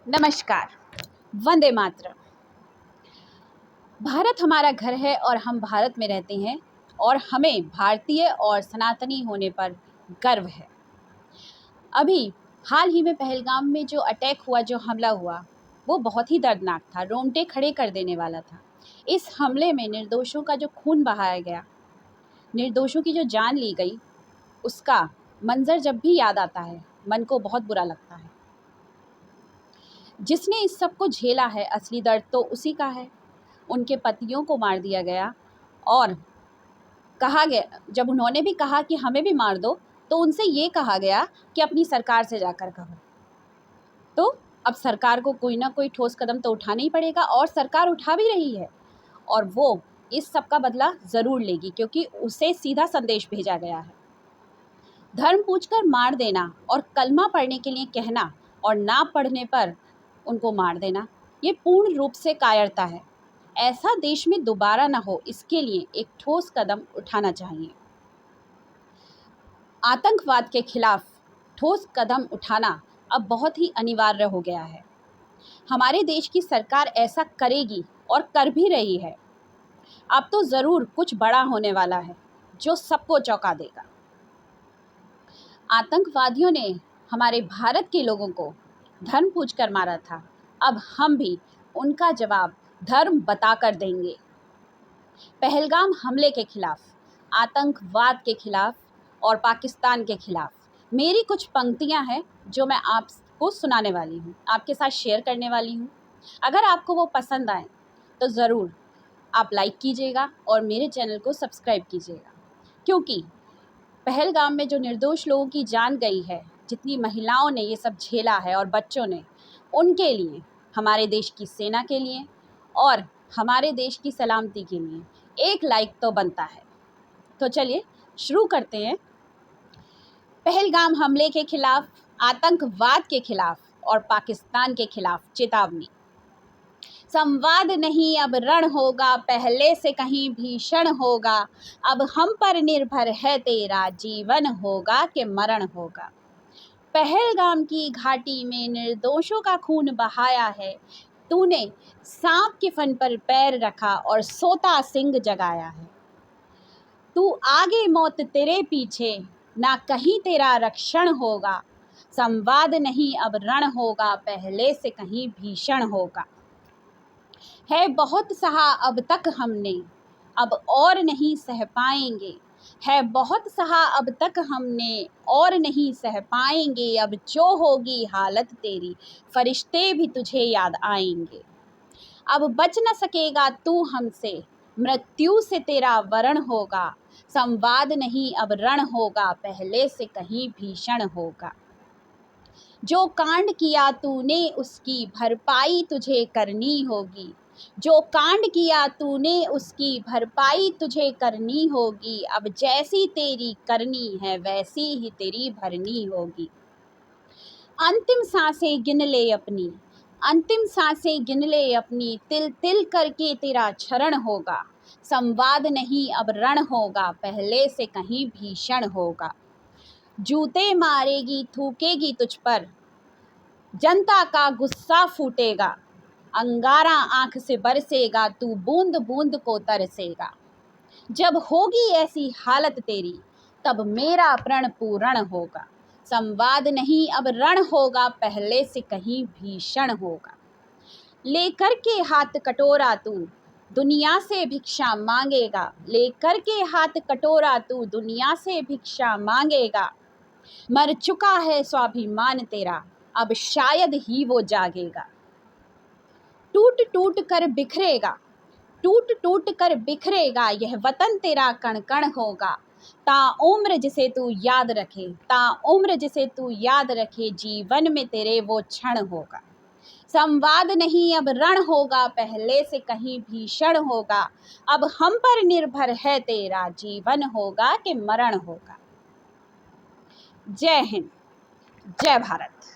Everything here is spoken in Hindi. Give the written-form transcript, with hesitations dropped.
नमस्कार। वंदे मातरम। भारत हमारा घर है और हम भारत में रहते हैं और हमें भारतीय और सनातनी होने पर गर्व है। अभी हाल ही में पहलगाम में जो अटैक हुआ, जो हमला हुआ, वो बहुत ही दर्दनाक था, रोंगटे खड़े कर देने वाला था। इस हमले में निर्दोषों का जो खून बहाया गया, निर्दोषों की जो जान ली गई, उसका मंजर जब भी याद आता है मन को बहुत बुरा लगता है। जिसने इस सब को झेला है, असली दर्द तो उसी का है। उनके पतियों को मार दिया गया और कहा गया, जब उन्होंने भी कहा कि हमें भी मार दो, तो उनसे ये कहा गया कि अपनी सरकार से जाकर कहो। तो अब सरकार को कोई ना कोई ठोस कदम तो उठाना ही पड़ेगा और सरकार उठा भी रही है और वो इस सब का बदला ज़रूर लेगी, क्योंकि उसे सीधा संदेश भेजा गया है। धर्म पूछकर मार देना और कलमा पढ़ने के लिए कहना और ना पढ़ने पर उनको मार देना, ये पूर्ण रूप से कायरता है। ऐसा देश में दोबारा ना हो, इसके लिए एक ठोस कदम उठाना चाहिए। आतंकवाद के खिलाफ ठोस कदम उठाना अब बहुत ही अनिवार्य हो गया है। हमारे देश की सरकार ऐसा करेगी और कर भी रही है। अब तो ज़रूर कुछ बड़ा होने वाला है जो सबको चौंका देगा। आतंकवादियों ने हमारे भारत के लोगों को धर्म पूछकर मारा था, अब हम भी उनका जवाब धर्म बताकर देंगे। पहलगाम हमले के खिलाफ, आतंकवाद के खिलाफ और पाकिस्तान के खिलाफ मेरी कुछ पंक्तियां हैं जो मैं आपको सुनाने वाली हूं, आपके साथ शेयर करने वाली हूं। अगर आपको वो पसंद आए तो ज़रूर आप लाइक कीजिएगा और मेरे चैनल को सब्सक्राइब कीजिएगा, क्योंकि पहलगाम में जो निर्दोष लोगों की जान गई है, जितनी महिलाओं ने ये सब झेला है और बच्चों ने, उनके लिए, हमारे देश की सेना के लिए और हमारे देश की सलामती के लिए एक लाइक तो बनता है। तो चलिए शुरू करते हैं। पहलगाम हमले के खिलाफ, आतंकवाद के खिलाफ और पाकिस्तान के खिलाफ चेतावनी। संवाद नहीं अब रण होगा, पहले से कहीं भीषण होगा। अब हम पर निर्भर है तेरा, जीवन होगा कि मरण होगा। पहलगाम की घाटी में निर्दोषों का खून बहाया है, तूने सांप के फन पर पैर रखा और सोता सिंह जगाया है। तू आगे मौत तेरे पीछे, ना कहीं तेरा रक्षण होगा। संवाद नहीं अब रण होगा, पहले से कहीं भीषण होगा। है बहुत सहा अब तक हमने, अब और नहीं सह पाएंगे। है बहुत सहा अब तक हमने, और नहीं सह पाएंगे। अब जो होगी हालत तेरी, फरिश्ते भी तुझे याद आएंगे। अब बच न सकेगा तू हमसे, मृत्यु से तेरा वरण होगा। संवाद नहीं अब रण होगा, पहले से कहीं भीषण होगा। जो कांड किया तूने उसकी भरपाई तुझे करनी होगी। जो कांड किया तूने उसकी भरपाई तुझे करनी होगी। अब जैसी तेरी करनी है वैसी ही तेरी भरनी होगी। अंतिम सांसें गिन ले अपनी, अंतिम सांसें गिन ले अपनी, तिल तिल करके तेरा क्षरण होगा। संवाद नहीं अब रण होगा, पहले से कहीं भीषण होगा। जूते मारेगी थूकेगी तुझ पर, जनता का गुस्सा फूटेगा। अंगारा आंख से बरसेगा, तू बूंद बूंद को तरसेगा। जब होगी ऐसी हालत तेरी, तब मेरा प्रण पूर्ण होगा। संवाद नहीं अब रण होगा, पहले से कहीं भीषण होगा। लेकर के हाथ कटोरा तू दुनिया से भिक्षा मांगेगा। लेकर के हाथ कटोरा तू दुनिया से भिक्षा मांगेगा। मर चुका है स्वाभिमान तेरा, अब शायद ही वो जागेगा। टूट टूट कर बिखरेगा, टूट टूट कर बिखरेगा, यह वतन तेरा कण कण होगा। ताउम्र जिसे तू याद रखे, ताउम्र जिसे तू याद रखे, जीवन में तेरे वो क्षण होगा। संवाद नहीं अब रण होगा, पहले से कहीं भीषण होगा। अब हम पर निर्भर है तेरा, जीवन होगा कि मरण होगा। जय हिंद, जय भारत।